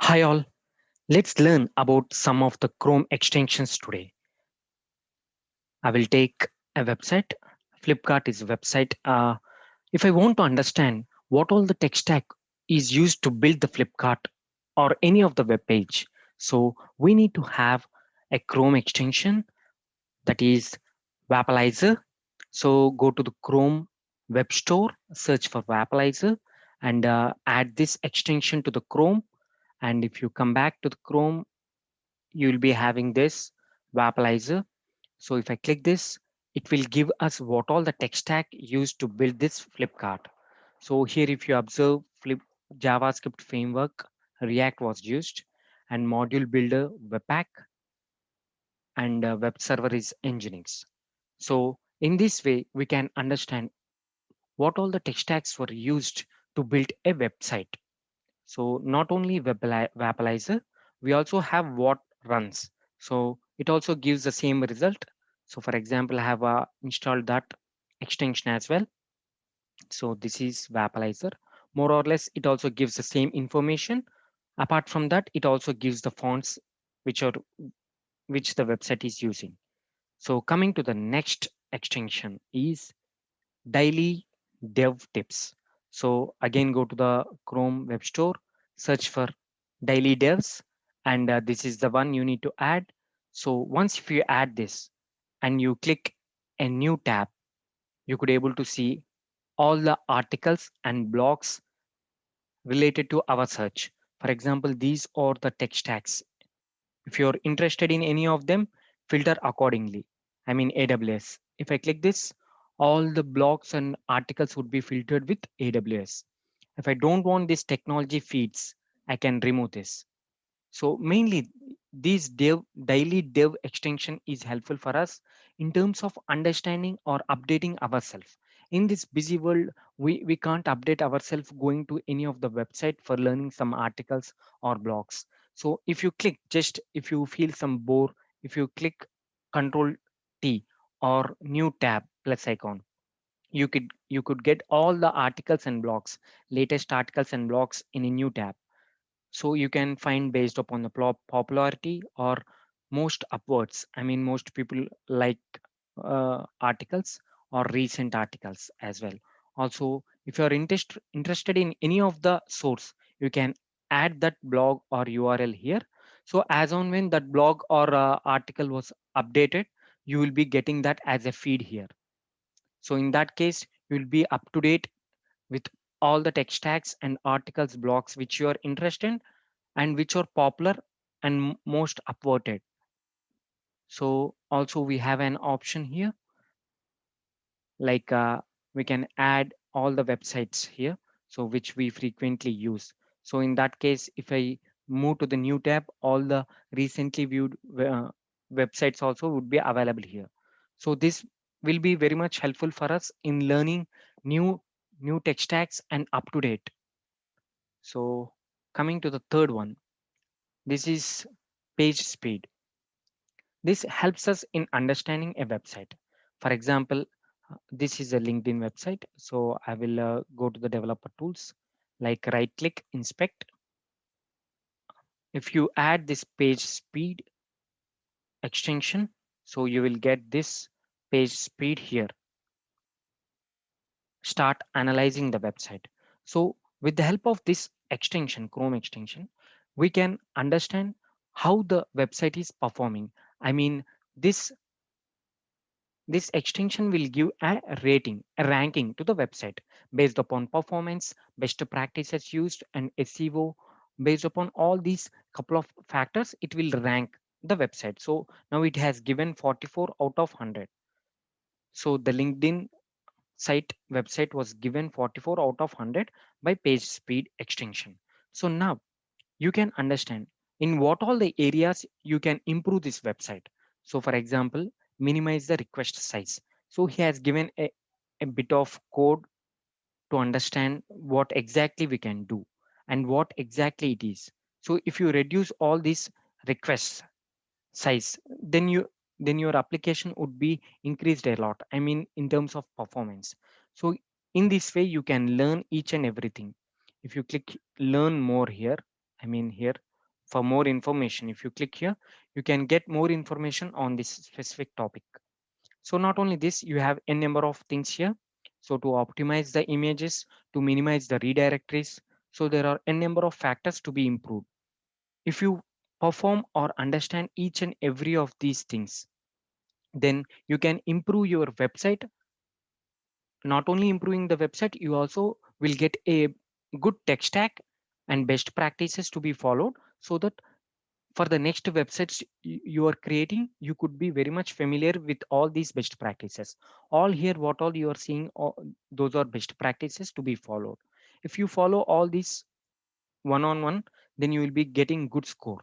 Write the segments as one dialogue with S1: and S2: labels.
S1: Hi all, let's learn about some of the Chrome extensions today. I will take a website. Flipkart is a website. If I want to understand what all the tech stack is used to build the Flipkart or any of the web page, so we need to have a Chrome extension that is Vapalizer. So go to the Chrome web store, search for Vapalizer and add this extension to the Chrome. And if you come back to the Chrome, you'll be having this Vapalizer. So if I click this, it will give us what all the tech stack used to build this Flipkart. So here, if you observe JavaScript framework, React was used, and module builder, Webpack, and web server is Nginx. So in this way, we can understand what all the tech stacks were used to build a website. So not only Vapalizer, we also have what runs. So it also gives the same result. So for example, I have installed that extension as well. So this is Vapalizer. More or less, it also gives the same information. Apart from that, it also gives the fonts which are which the website is using. So coming to the next extension is daily dev tips. So again, go to the Chrome web store, search for daily devs, and this is the one you need to add. So once if you add this and you click a new tab, you could able to see all the articles and blogs related to our search. For example, these are the tech stacks. If you're interested in any of them, filter accordingly. I mean AWS. If I click this, all the blogs and articles would be filtered with AWS. If I don't want these technology feeds, I can remove this. So mainly this daily dev extension is helpful for us in terms of understanding or updating ourselves. In this busy world, we can't update ourselves going to any of the website for learning some articles or blogs. So if you click, just if you feel some bore, if you click Control T or new tab plus icon, you could get all the articles and blogs, latest articles and blogs in a new tab. So you can find based upon the popularity or most upwards. I mean, most people like articles or recent articles as well. Also, if you're interested in any of the source, you can add that blog or URL here. So as on when that blog or article was updated, you will be getting that as a feed here. So in that case, you will be up to date with all the tech stacks and articles blogs which you are interested in and which are popular and most upvoted. So also we have an option here, like we can add all the websites here, so which we frequently use. So in that case, if I move to the new tab, all the recently viewed websites also would be available here. So this will be very much helpful for us in learning new new tech stacks and up to date. So coming to the third one, this is page speed. This helps us in understanding a website. For example, this is a LinkedIn website. So I will go to the developer tools, like right click, inspect. If you add this page speed extension, so you will get this page speed here. Start analyzing the website. So with the help of this extension, Chrome extension, we can understand how the website is performing. I mean, this This extension will give a rating, a ranking to the website based upon performance, best practices used, and SEO. Based upon all these couple of factors, it will rank the website. So now it has given 44 out of 100. So the LinkedIn site website was given 44 out of 100 by page speed extension. So now you can understand in what all the areas you can improve this website. So for example, minimize the request size. So he has given a bit of code to understand what exactly we can do and what exactly it is. So if you reduce all these requests size, then your application would be increased a lot. I mean, in terms of performance. So in this way, you can learn each and everything. If you click learn more here, I mean here, For more information, if you click here, you can get more information on this specific topic. So not only this, you have a number of things here. So to optimize the images, to minimize the redirectories, so there are a number of factors to be improved. If you perform or understand each and every of these things, then you can improve your website. Not only improving the website, you also will get a good tech stack and best practices to be followed, so that for the next websites you are creating, you could be very much familiar with all these best practices. All here, what all you are seeing, those are best practices to be followed. If you follow all these one on one, then you will be getting good score.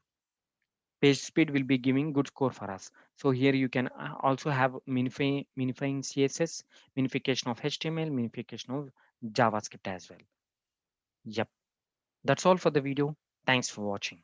S1: Page speed will be giving good score for us. So here you can also have minifying css, minification of html, minification of javascript as well. Yep, that's all for the video. Thanks for watching.